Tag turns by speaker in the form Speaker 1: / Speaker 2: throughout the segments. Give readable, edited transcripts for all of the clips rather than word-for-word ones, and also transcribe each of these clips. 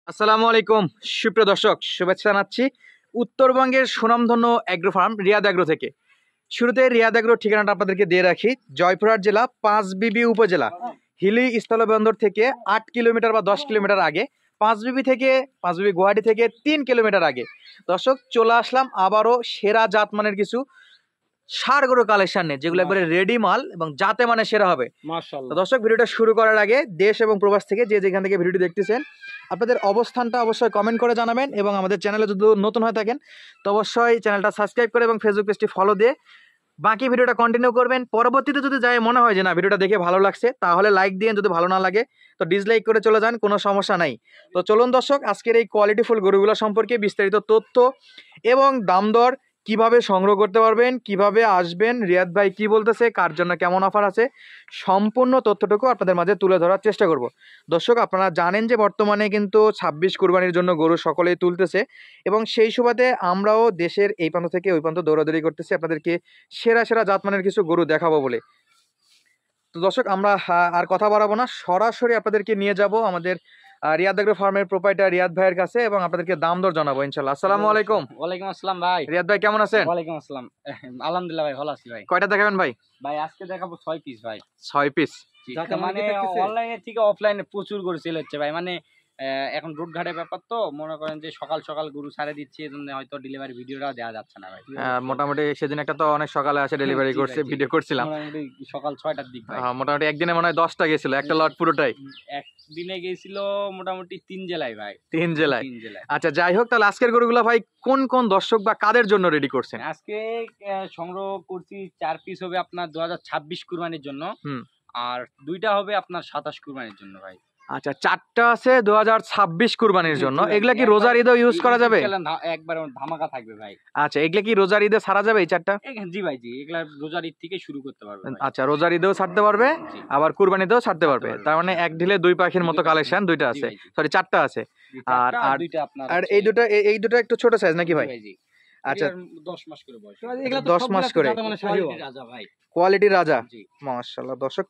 Speaker 1: আসসালামু আলাইকুম সুপ্রিয় দর্শক, শুভেচ্ছা জানাচ্ছি উত্তরবঙ্গের সুনামধন্য অ্যাগ্রো ফার্ম রিয়াদ অ্যাগ্রো থেকে। শুরুতে রিয়াদ অ্যাগ্রোর ঠিকানাটা আপনাদেরকে দিয়ে রাখি। জয়পুরহাট জেলা পাঁচবিবি উপজেলা, হিলি স্থলবন্দর থেকে 8 কিলোমিটার বা 10 কিলোমিটার আগে, পাঁচবিবি গুয়াহাটি থেকে 3 কিলোমিটার আগে। দর্শক, চলে আসলাম আবারও সেরা জাতমানের কিছু ষাঁড় গরু কালেকশন নিয়ে, যেগুলো একবারে রেডি মাল এবং জাতে মানে সেরা হবে।
Speaker 2: মাশাআল্লাহ।
Speaker 1: দর্শক, ভিডিওটা শুরু করার আগে দেশ এবং প্রবাস থেকে যে যেখান থেকে ভিডিওটি দেখতেছেন, আপনাদের অবস্থানটা অবশ্যই কমেন্ট করে জানাবেন এবং আমাদের চ্যানেলে যদি নতুন হয়ে থাকেন তো অবশ্যই চ্যানেলটা সাবস্ক্রাইব করে এবং ফেসবুক পেজটি ফলো দিয়ে বাকি ভিডিওটা কন্টিনিউ করবেন। পরবর্তীতে যদি যায় মনে হয় যে না ভিডিওটা দেখে ভালো লাগছে, তাহলে লাইক দিয়ে, যদি ভালো না লাগে তো ডিসলাইক করে চলে যান, কোনো সমস্যা নাই। তো চলুন দর্শক, আজকের এই কোয়ালিটিফুল গরুগুলো সম্পর্কে বিস্তারিত তথ্য এবং দাম দর কিভাবে সংগ্রহ করতে পারবেন, কিভাবে আসবেন, রিয়াদ ভাই কি বলতেছে, কার জন্য কেমন অফার আছে, সম্পূর্ণ তথ্যটুকু আপনাদের মাঝে তুলে ধরার চেষ্টা করব। দর্শক, আপনারা জানেন যে বর্তমানে কিন্তু 26 কুরবানির জন্য গরু সকলেই তুলতেছে এবং সেই সুবাদে আমরাও দেশের এই প্রান্ত থেকে ওই প্রান্ত দৌড়াদৌড়ি করতেছি আপনাদেরকে সেরা সেরা জাতমানের কিছু গরু দেখাবো বলে। তো দর্শক, আমরা আর কথা বাড়াবো না, সরাসরি আপনাদেরকে নিয়ে যাব আমাদের রিয়াদ অ্যাগ্রো ফার্মের প্রোপাইটার রিয়াদ ভাইয়ের কাছে এবং আপনাদেরকে দাম দর জানাবো ইনশাল্লাহ। আসসালামু আলাইকুম।
Speaker 2: ওয়ালাইকুম আসসালাম ভাই।
Speaker 1: রিয়াদ ভাই কেমন আছেন?
Speaker 2: ওয়ালাইকুম আসসালাম। আলহামদুলিল্লাহ ভাই, ভালো আছি ভাই।
Speaker 1: কয়টা দেখাবেন ভাই?
Speaker 2: ভাই আজকে দেখাবো 6 পিস ভাই।
Speaker 1: 6 পিস।
Speaker 2: মানে অনলাইনে থেকে অফলাইনে প্রচুর গরু সেল হচ্ছে ভাই। মানে এখন রোড ঘাটের ব্যাপার তো, মনে করেন যে সকাল সকাল গরু ছাড়ে দিচ্ছে, এজন্য হয়তো ডেলিভারি ভিডিওটা দেওয়া যাচ্ছে না ভাই।
Speaker 1: মোটামুটি সেদিন একটা তো অনেক সকালে আসে ডেলিভারি করছে, ভিডিও করছিলাম।
Speaker 2: মোটামুটি সকাল 6টার দিক ভাই।
Speaker 1: মোটামুটি একদিনে মনে হয় 10টা গেছিল, একটা লট পুরোটাই।
Speaker 2: একদিনে গেছিল মোটামুটি 3 জেলায় ভাই।
Speaker 1: 3 জেলায়। আচ্ছা, যাই হোক, তাহলে আজকের গরুগুলো ভাই কোন কোন দর্শক বা কাদের জন্য রেডি করছেন?
Speaker 2: আজকে সংগ্রহ করছি 4 পিস হবে আপনার 2026 কুরবানির জন্য, আর 2টা হবে আপনার 27 কুরবানির জন্য ভাই।
Speaker 1: আচ্ছা, 4টা আছে 2026 কুরবানির জন্য। এগুলা কি রোজার ঈদে ইউজ করা যাবে?
Speaker 2: একবার ধামাকা থাকবে ভাই।
Speaker 1: আচ্ছা, এগুলা কি রোজার ঈদে ছাড়া যাবে এই 4টা?
Speaker 2: জি ভাই, জি, এগুলা রোজার ঈদ থেকে শুরু করতে পারবে ভাই।
Speaker 1: আচ্ছা, রোজার ঈদেও ছাড়তে পারবে, আবার কুরবানিতেও ছাড়তে পারবে। তার মানে এক ঢিলে দুই পাখির মতো কালেকশন, 2টা আছে, সরি 4টা আছে। আর
Speaker 2: 2টা আপনার,
Speaker 1: আর এই দুটো একটু ছোট সাইজ নাকি ভাই? আচ্ছা,
Speaker 2: 10 মাস করে বয়স।
Speaker 1: 10 মাস করে।
Speaker 2: রাজা ভাই,
Speaker 1: কোয়ালিটি রাজা। মাশাআল্লাহ। দর্শক,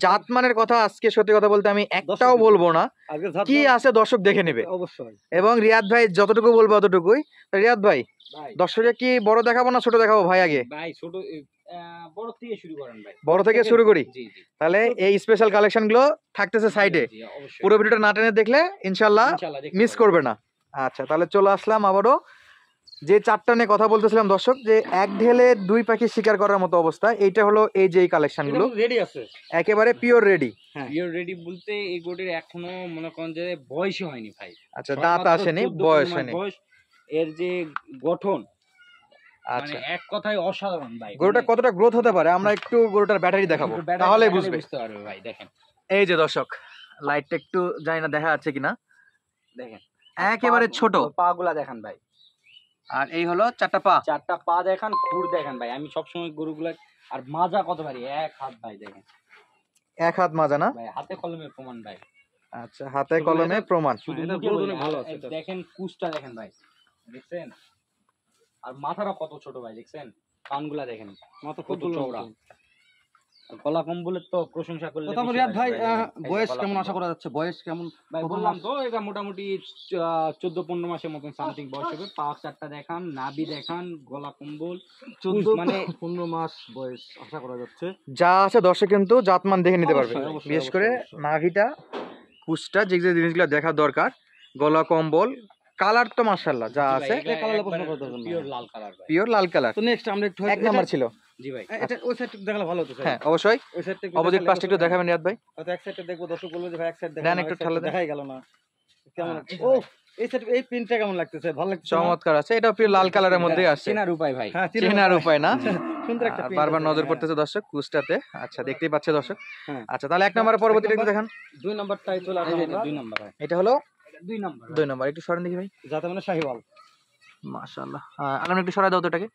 Speaker 1: জাতমানের কথা আজকে সত্যি কথা বলতে আমি একটাও বলবো না, কি আছে দর্শক দেখে নেবে অবশ্যই। এবং রিয়াদ ভাই যতটুকু বলবো অতটুকুই। রিয়াদ ভাই, দর্শকে কি বড় দেখাবো না ছোট দেখাবো ভাই? আগে
Speaker 2: ভাই ছোট, বড় থেকে শুরু করেন ভাই।
Speaker 1: বড় থেকে শুরু করি।
Speaker 2: জি জি।
Speaker 1: তাহলে এই স্পেশাল কালেকশন গুলো থাকতেছে সাইডে, পুরো ভিডিওটা না টেনে দেখলে ইনশাআল্লাহ মিস করবে না। আচ্ছা, তাহলে চলে আসলাম আবারও যে 4টা নিয়ে কথা বলতেছিলাম দর্শক, যে এক ঢেলে দুই পাখি শিকার করার মতো অবস্থা। এইটা হলো এই যে এই কালেকশন গুলো
Speaker 2: রেডি আছে,
Speaker 1: একেবারে পিওর রেডি।
Speaker 2: পিওর রেডি বলতে এই গোটির এখনো মনে করেন যে বয়সই হয়নি ভাই।
Speaker 1: আচ্ছা, দাঁত আসেনি, বয়স হয়নি।
Speaker 2: এর যে গঠন,
Speaker 1: আচ্ছা,
Speaker 2: মানে এক কথায় অসাধারণ ভাই।
Speaker 1: গরুটা কতটা গ্রোথ হতে পারে আমরা একটু গরুটার ব্যাটারি দেখাবো, তাহলে বুঝতে পারবে
Speaker 2: ভাই। দেখেন
Speaker 1: এই যে দর্শক, লাইটটা একটু জানি না দেখা যাচ্ছে কিনা,
Speaker 2: দেখেন
Speaker 1: একেবারে ছোট
Speaker 2: পা গুলা দেখেন ভাই।
Speaker 1: আর এই হলো 4টা পা
Speaker 2: দেখেন, খুর দেখেন ভাই। আমি সবসময় গরুগুলা, আর মাজা কত ভারী, 1 হাত ভাই। দেখেন
Speaker 1: 1 হাত মাজা না
Speaker 2: ভাই, হাতে কলমে প্রমাণ ভাই।
Speaker 1: আচ্ছা, হাতে কলমে প্রমাণ।
Speaker 2: ভালো আছে। দেখেন কুচটা দেখেন ভাই, দেখছেন? আর মাথাটা কত ছোট ভাই, দেখছেন? কানগুলা দেখেন, মাথা কত চওড়া। গলা কম্বলের তো প্রশংসা করলে।
Speaker 3: রিয়াদ ভাই, বয়স কেমন আশা করা যাচ্ছে? বয়স কেমন
Speaker 2: ভাই? বললাম তো, এটা মোটামুটি 14-15 মাসের মতন সামথিং বয়স হবে। পা 4টা দেখান, নাভি দেখান, গলা কম্বল,
Speaker 3: 14-15 মাস বয়স আশা করা যাচ্ছে।
Speaker 1: যা আছে দর্শক কিন্তু জাতমান দেখে নিতে পারবে, বিশেষ করে নাভিটা, কুচটা, যে যে জিনিসগুলো দেখা দরকার, গলা কম্বল, কালার তো মাশাআল্লাহ যা আছে,
Speaker 2: পিওর লাল কালার ভাই,
Speaker 1: পিওর লাল কালার।
Speaker 3: তো নেক্সট আমরা একটু
Speaker 1: 1 নাম্বার ছিল।
Speaker 2: জি ভাই,
Speaker 3: এটা ওই সাইড থেকে দেখালে ভালো হতো।
Speaker 1: হ্যাঁ অবশ্যই,
Speaker 3: ওই সাইড থেকে
Speaker 1: অপোজিট পাশটা একটু দেখাবেন রিয়াদ ভাই।
Speaker 3: হয়তো এক সাইডে দেখবো, দর্শক বলবে যে ভাই এক সাইড
Speaker 1: দেন
Speaker 3: দেখান,
Speaker 1: একটু ঠালে
Speaker 3: দেখাই গেল না। কেমন ও এই সাইড, এই প্রিন্টটা কেমন লাগতেছে? ভালো লাগছে,
Speaker 1: চমৎকার আছে। এটা পিওর লাল কালারের মধ্যে আছে,
Speaker 2: চেনার উপায় ভাই।
Speaker 3: হ্যাঁ,
Speaker 1: চেনার উপায় না,
Speaker 3: সুন্দর একটা প্রিন্ট,
Speaker 1: বারবার নজর পড়তেছে দর্শক কুচটাতে। আচ্ছা, দেখতেই পাচ্ছে দর্শক। আচ্ছা, তাহলে 1 নম্বরে পরবর্তীটা একটু দেখান।
Speaker 3: 2 নাম্বারটাই চলে আসবে।
Speaker 2: 2 নাম্বার ভাই,
Speaker 1: এটা হলো
Speaker 2: 2 নাম্বার।
Speaker 1: 2 নম্বর, একটু সরেন দেখি ভাই।
Speaker 3: যাতে মানে শাহিওয়াল।
Speaker 1: মাশাআল্লাহ। আলাম একটু সরাই দাও তো এটাকে,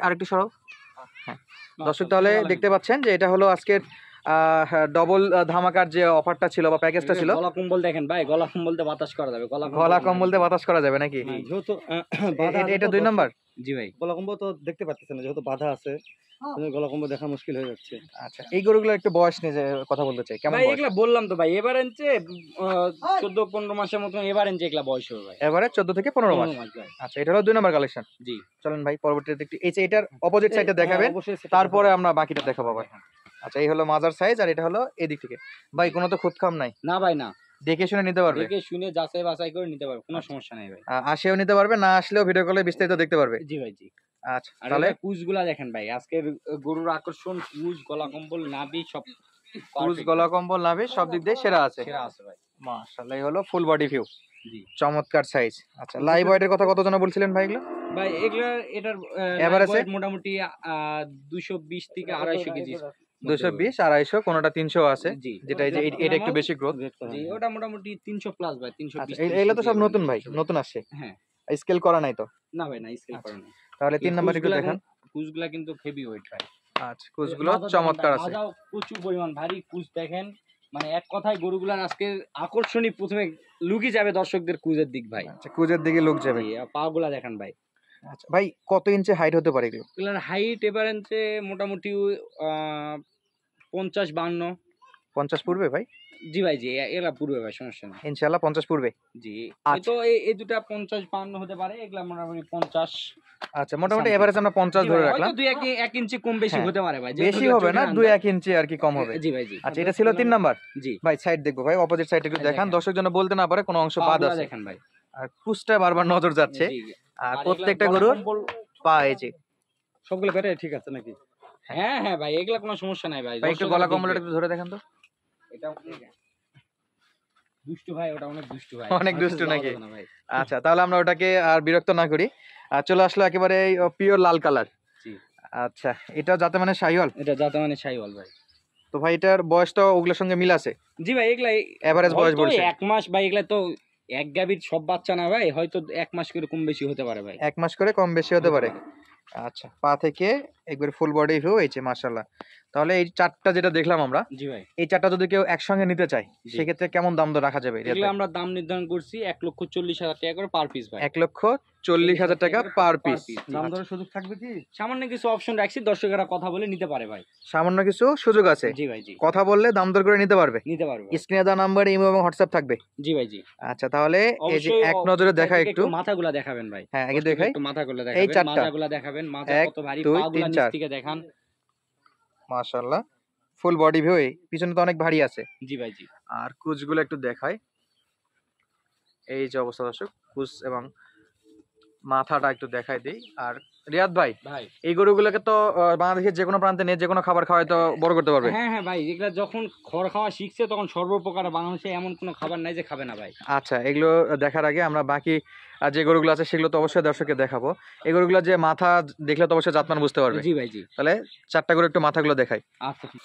Speaker 1: আরেকটু সরাও। হ্যাঁ দর্শক, তাহলে দেখতে পাচ্ছেন যে এটা হলো আজকের ডবল ধামাকার যে অফারটা ছিল বা প্যাকেজটা ছিল।
Speaker 2: গলা কম্বল দেখেন ভাই, গলা কম্বল দিয়ে বাতাস করা যাবে।
Speaker 1: গলা কম্বল দিয়ে বাতাস করা যাবে নাকি? এটা 2 নম্বর।
Speaker 2: জি ভাই।
Speaker 3: গলা কম্বো তো দেখতে পাচ্ছেন না, যেহেতু বাধা আছে গলা কম্বো দেখা মুশকিল হয়ে যাচ্ছে।
Speaker 1: আচ্ছা, এই গরুগুলো একটু বয়স নিয়ে যে কথা বলতে চাই, কেমন
Speaker 2: ভাই
Speaker 1: বয়স?
Speaker 2: এগুলা বললাম তো ভাই, এবার এনছে 14-15 মাসের মতন এবার এনছে এগুলা বয়স হবে ভাই।
Speaker 1: এবারে 14 থেকে 15 মাস।
Speaker 2: 15 মাস ভাই।
Speaker 1: আচ্ছা, এটা হলো 2 নম্বর কালেকশন।
Speaker 2: জি।
Speaker 1: চলেন ভাই পরবর্তীতে একটু এই যে এটার অপোজিট সাইডে দেখাবেন,
Speaker 3: অবশ্যই সেটা
Speaker 1: তারপরে আমরা বাকিটা দেখাবো ভাই। আচ্ছা, এই হলো মাজার সাইজ, আর এটা হলো এদিক থেকে। ভাই কোনো তো খুঁতখাম নাই,
Speaker 2: না ভাই না,
Speaker 1: দেখে শুনে নিতে পারবে,
Speaker 2: দেখে শুনে যাচাই বাছাই করে নিতে পারবে, কোনো সমস্যা নাই ভাই।
Speaker 1: আসেও নিতে পারবে, না আসলেও ভিডিও কলে বিস্তারিত দেখতে পারবে।
Speaker 2: জি ভাই জি।
Speaker 1: আচ্ছা,
Speaker 2: আর
Speaker 1: তাহলে
Speaker 2: এটা কুচগুলা দেখেন ভাই, আজকের গরুর আকর্ষণ কুচ, গলা কম্বল, নাভি সব
Speaker 1: ক্রুজ
Speaker 2: perfect
Speaker 1: গলা
Speaker 2: ভাই।
Speaker 1: কম্বল নাভি সব দিক দিয়ে সেরা আছে।
Speaker 2: সেরা আছে ভাই।
Speaker 1: মাশাআল্লাহ, এই হলো ফুল বডি ভিউ,
Speaker 2: জি
Speaker 1: চমৎকার সাইজ। আচ্ছা, লাইভ ওয়েটের কথা কত জন বলছিলেন ভাই এগুলো?
Speaker 2: ভাই, এগুলার এটার
Speaker 1: Average এ?
Speaker 2: মোটামুটি 220 থেকে 250 কেজি।
Speaker 1: 220, 250, কোনোটা 300 আছে,
Speaker 2: জি
Speaker 1: যেটা এই যে এটা একটু বেশি গ্রোথ।
Speaker 2: জি, ওটা মোটামুটি 300 প্লাস ভাই, 320।
Speaker 1: আচ্ছা, এগুলো তো সব নতুন ভাই, নতুন আসছে,
Speaker 2: হ্যাঁ।
Speaker 1: স্কেল করা নাই তো?
Speaker 2: না ভাই না, স্কেল
Speaker 1: আচ্ছা,
Speaker 2: করা নাই।
Speaker 1: তাহলে 3 নাম্বার একটু দেখান।
Speaker 2: কুচগুলা কিন্তু হেভি ওয়েট ভাই।
Speaker 1: আচ্ছা, কুচগুলো
Speaker 2: মাজাও
Speaker 1: চমৎকার
Speaker 2: দেখেন,
Speaker 1: আছে।
Speaker 2: মাজাও প্রচুর পরিমাণ ভারী কুচ দেখেন, মানে এক কথায় গরুগুলার আজকে আকর্ষণই প্রথমে লুকি যাবে দর্শকদের কুচের দিক ভাই।
Speaker 1: আচ্ছা, কুচের দিকে লোক যাবে।
Speaker 2: জি, আর পাগুলা দেখেন ভাই।
Speaker 1: আচ্ছা ভাই, কত ইঞ্চি হাইট হতে পারে এগুলো?
Speaker 2: এগুলার হাইট এবার হচ্ছে মোটামুটি 50-52।
Speaker 1: 50 পূর্বে ভাই?
Speaker 2: জি ভাই জি, এগুলা পূর্বে ভাই, সমস্যা নেই।
Speaker 1: ইনশাআল্লাহ 50 পূর্বে।
Speaker 2: জি,
Speaker 1: আচ্ছা।
Speaker 2: হয়তো এই দুটা 50-52 হতে পারে, এগুলা মোটামুটি 50।
Speaker 1: আচ্ছা, মোটামুটি
Speaker 2: Something.
Speaker 1: এভারেজ আমরা 50
Speaker 2: জি
Speaker 1: ধরে
Speaker 2: ভাই,
Speaker 1: রাখলাম।
Speaker 2: হয়তো 2-1 ইঞ্চি কম বেশি
Speaker 1: হ্যাঁ,
Speaker 2: হতে পারে ভাই, যেহেতু
Speaker 1: বেশি
Speaker 2: এটা
Speaker 1: হবে না,
Speaker 2: চোখের
Speaker 1: 2-1
Speaker 2: আন্দাজ।
Speaker 1: ইঞ্চি আর কি কম হবে।
Speaker 2: জি ভাই জি।
Speaker 1: আচ্ছা, এটা ছিল 3 নাম্বার।
Speaker 2: জি
Speaker 1: ভাই সাইড দেখবো ভাই, অপোজিট সাইড একটু দেখান,
Speaker 2: দেখেন।
Speaker 1: দর্শক যেন বলতে না পারে কোনো অংশ বাদ
Speaker 2: পাগুলা
Speaker 1: আছে।
Speaker 2: দেখেন ভাই।
Speaker 1: আর কুচটা বারবার নজর যাচ্ছে,
Speaker 2: জি,
Speaker 1: আর
Speaker 2: আর
Speaker 1: প্রত্যেকটা
Speaker 2: এগুলা
Speaker 1: গরুর
Speaker 2: গলা কম্বল-
Speaker 1: পা এই যে।
Speaker 3: সবগুলো ব্যাটারি ঠিক আছে নাকি?
Speaker 2: হ্যাঁ হ্যাঁ ভাই, এগুলা কোনো সমস্যা নাই ভাই।
Speaker 1: ভাই একটু
Speaker 2: দর্শকরা
Speaker 1: গলা
Speaker 2: দেখবে।
Speaker 1: কম্বলটা একটু ধরে দেখেন তো।
Speaker 2: এটা দুষ্টু ভাই, ওটা অনেক দুষ্টু ভাই।
Speaker 1: অনেক দুষ্টু
Speaker 2: যাওয়া
Speaker 1: নাকি?
Speaker 2: যাবে না ভাই।
Speaker 1: আচ্ছা, তাহলে আমরা ওটাকে আর বিরক্ত না করি, আর চলে আসলো একেবারে পিওর লাল কালার।
Speaker 2: জি।
Speaker 1: আচ্ছা, এটা যাতে মানে শাহিওয়াল।
Speaker 2: এটা যাতে মানে শাহিওয়াল ভাই।
Speaker 1: তো ভাই এটার বয়স তো ওগুলোর সঙ্গে মিল আছে,
Speaker 2: জি ভাই, এগুলা
Speaker 1: এভারেজ বয়স
Speaker 2: হয়তো
Speaker 1: বলছে
Speaker 2: 1 মাস ভাই, এগুলা তো এক গাভীর সব বাচ্চা না ভাই, হয়তো 1 মাস করে কম বেশি হতে পারে ভাই।
Speaker 1: 1 মাস করে কম বেশি হতে পারে। আচ্ছা, পা থেকে একবার ফুল বডি ভিউ এই যে মাশাআল্লাহ। তাহলে এই চারটা যেটা দেখলাম আমরা,
Speaker 2: জি ভাই।
Speaker 1: এই চারটা যদি কেউ একসঙ্গে নিতে চায়,
Speaker 2: জি।
Speaker 1: সেক্ষেত্রে কেমন দাম দর রাখা যাবে?
Speaker 2: এগুলো আমরা দাম নির্ধারণ করছি 1,40,000 টাকা করে পার পিস ভাই।
Speaker 1: 1,40,000 টাকা পার পিস।
Speaker 3: দাম দরের সুযোগ থাকবে কি?
Speaker 2: সামান্য কিছু অপশন রাখছি, দর্শকেরা কথা বলে নিতে পারে ভাই।
Speaker 1: সামান্য কিছু সুযোগ আছে,
Speaker 2: জি ভাই জি,
Speaker 1: কথা বললে দাম দর করে নিতে পারবে।
Speaker 2: নিতে পারবে।
Speaker 1: স্ক্রিনে দেওয়া নাম্বার, ইমো এবং হোয়াটসঅ্যাপ থাকবে।
Speaker 2: জি ভাই জি।
Speaker 1: আচ্ছা, তাহলে এই যে
Speaker 2: অবশ্যই
Speaker 1: এক নজরে দেখা একটু,
Speaker 2: মাথাগুলা দেখাবেন ভাই।
Speaker 1: হ্যাঁ আগে
Speaker 2: দর্শকদের
Speaker 1: দেখাই।
Speaker 2: একটু মাথাগুলা
Speaker 1: এই
Speaker 2: দেখাবেন,
Speaker 1: চারটা।
Speaker 2: মাজাগুলা দেখাবেন, মাজা
Speaker 1: 1,
Speaker 2: কত ভারী,
Speaker 1: 2,
Speaker 2: পাগুলা
Speaker 1: 3,
Speaker 2: নিচ
Speaker 1: 4।
Speaker 2: থেকে দেখান।
Speaker 1: মাশাআল্লাহ, ফুল বডি ভিউ, পিছনে তো অনেক ভারী আছে।
Speaker 2: জি ভাই জি।
Speaker 1: আর কুচগুলো একটু দেখায়, এই যে অবস্থা দর্শক, কুচ এবং মাথাটা একটু দেখাই দিই। আর রিয়াদ ভাই,
Speaker 2: ভাই
Speaker 1: এই গরুগুলোকে তো বাংলাদেশের যে কোনো প্রান্তে নিয়ে যে কোনো খাবার খাওয়াই তো বড় করতে পারবে।
Speaker 2: হ্যাঁ হ্যাঁ ভাই, এগুলা যখন খড় খাওয়া শিখছে তখন সর্বপ্রকার বাংলাদেশে এমন কোনো খাবার নাই যে খাবে না ভাই।
Speaker 1: আচ্ছা, এগুলো দেখার আগে আমরা বাকি যে গরুগুলো আছে সেগুলো তো অবশ্যই দর্শককে দেখাবো। এই গরুগুলো যে মাথা দেখলে তো অবশ্যই জাতমান বুঝতে পারবে।
Speaker 2: জি ভাই জি।
Speaker 1: তাহলে চারটা গরু একটু মাথাগুলো দেখাই।
Speaker 2: আচ্ছা ঠিক।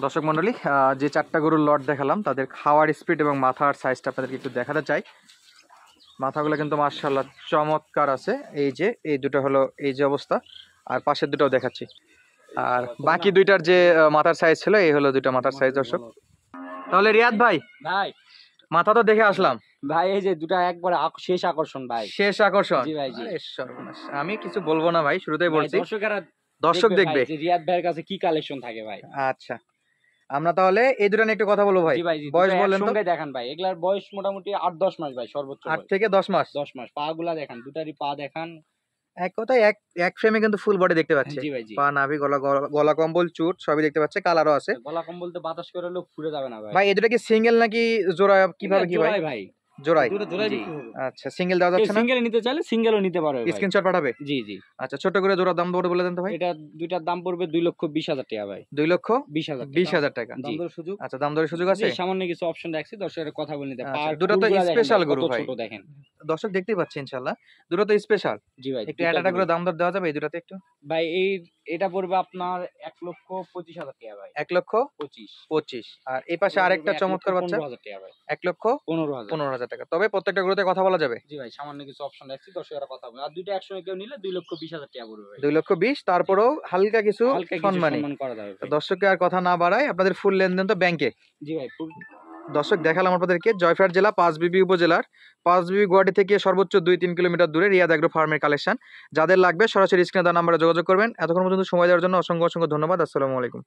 Speaker 1: দর্শক মন্ডলী, যে চারটা গরুর লট দেখালাম তাদের খাওয়ার স্পিড এবং মাথার সাইজটা আপনাদেরকে একটু দেখাতে চাই। মাথাগুলো কিন্তু মাশাআল্লাহ চমৎকার আছে। এই যে এই দুটো হলো এই যে অবস্থা, আর পাশের দুটোও দেখাচ্ছি। আর বাকি দুইটার যে মাথার সাইজ ছিল, এই হলো দুইটা মাথার সাইজ দর্শক। তাহলে রিয়াদ ভাই,
Speaker 2: ভাই
Speaker 1: মাথা তো দেখে আসলাম,
Speaker 2: ভাই এই যে দুটা একবারে শেষ আকর্ষণ ভাই।
Speaker 1: শেষ আকর্ষণ।
Speaker 2: জি ভাই জি।
Speaker 1: আরে সর্বনাশ, আমি কিছু বলবো না ভাই, শুরুতেই
Speaker 2: ভাই,
Speaker 1: বলছি
Speaker 2: দর্শক
Speaker 1: দেখবে।
Speaker 2: ভাই যে রিয়াদ ভাইয়ের কাছে কি কালেকশন থাকে ভাই।
Speaker 1: আচ্ছা, আমরা তাহলে এই দুটো নিয়ে একটু কথা বলবো ভাই।
Speaker 2: জি ভাই জি,
Speaker 1: বয়স
Speaker 2: দুটো
Speaker 1: বলেন তো।
Speaker 2: একসঙ্গে দেখান ভাই। এগুলার বয়স মোটামুটি 8-10 মাস ভাই, সর্বোচ্চ
Speaker 1: 8
Speaker 2: বয়স।
Speaker 1: থেকে 10 মাস।
Speaker 2: 10 মাস। পা গুলা দেখান, দুটারই পা দেখান।
Speaker 1: এক কথায় এক ফ্রেমে কিন্তু ফুল বডি দেখতে পাচ্ছি।
Speaker 2: জি ভাই জি।
Speaker 1: পা, নাভি, গলা কম্বল, চুট সবই দেখতে পাচ্ছে, কালারও আছে।
Speaker 2: গলা কম্বল তো বাতাস করে হলেও ফুরে যাবে না ভাই।
Speaker 1: ভাই এই দুটো কি সিঙ্গেল নাকি জোড়া, কিভাবে কি ভাই?
Speaker 2: জোড়াই ভাই।
Speaker 1: জোড়াই।
Speaker 3: দুটো জোড়াই
Speaker 2: জি।
Speaker 3: বিক্রি হবে।
Speaker 1: আচ্ছা, সিঙ্গেল দেওয়া যাচ্ছে না?
Speaker 2: সিঙ্গেল নিতে চাইলে সিঙ্গেলও নিতে পারবে ভাই।
Speaker 1: স্ক্রিনশট পাঠাবে।
Speaker 2: জি জি।
Speaker 1: আচ্ছা, ছোট করে জোড়া দাম বলে দেন তো ভাই।
Speaker 2: এটা দুইটার দাম পড়বে 2,20,000 টাকা ভাই।
Speaker 1: 2,20,000
Speaker 2: 20,000
Speaker 1: টাকা।
Speaker 3: দাম দরের সুযোগ?
Speaker 1: আচ্ছা, দাম দরের সুযোগ আছে।
Speaker 2: জি, সামান্য কিছু অপশন রাখছি, দর্শকের কথা বলে নিতে।
Speaker 1: আচ্ছা,
Speaker 2: পার
Speaker 1: দুটো তো
Speaker 2: ফুলগুলা দেখেন
Speaker 1: স্পেশাল
Speaker 2: ভাই,
Speaker 1: গরু
Speaker 2: কত
Speaker 1: ভাই।
Speaker 2: ছোট দেখেন।
Speaker 1: দর্শক দেখতেই পাচ্ছে ইনশাআল্লাহ, দুটো তো স্পেশাল।
Speaker 2: জি ভাই।
Speaker 1: একটু একটা করে দাম দর দেওয়া যাবে এই দুটাতে একটু?
Speaker 2: ভাই এটা পড়বে আপনার 1,25,000 টাকা ভাই।
Speaker 1: 1,25,000।
Speaker 2: 25।
Speaker 1: আর এই পাশে আরেকটা চমৎকার বাচ্চা
Speaker 2: 15,000 টাকা ভাই।
Speaker 1: 1,15,000
Speaker 2: 15,000।
Speaker 1: টাকা। তবে প্রত্যেকটা গরুতে কথা বলা যাবে।
Speaker 2: জি ভাই, সামান্য কিছু অপশন রাখছি, দর্শকের কথা বলে। আর দুইটা একসঙ্গে কেউ নিলে 2,20,000 টাকা পড়বে ভাই।
Speaker 1: 2,20,000, তারপরেও হালকা কিছু
Speaker 2: হালকা কিছু
Speaker 1: সম্মানী।
Speaker 2: সম্মান করা যাবে
Speaker 1: তো
Speaker 2: ভাই।
Speaker 1: দর্শককে আর কথা না বাড়াই, আপনাদের ফুল লেনদেন তো ব্যাংকে।
Speaker 2: জি ভাই,
Speaker 1: দর্শক দেখালাম আপনাদেরকে জয়ফ্রাট জেলা পাঁচবিবি উপজেলার পাঁচবিবি গুয়াহাটি থেকে সর্বোচ্চ 2-3 কিলোমিটার দূরে রিয়াদ অ্যাগ্রো ফার্মের কালেকশন। যাদের লাগবে সরাসরি স্ক্রিনে দেওয়া নাম্বারে যোগাযোগ করবেন। এতক্ষণ পর্যন্ত সময় দেওয়ার জন্য অসংখ্য ধন্যবাদ। আসসালামু আলাইকুম।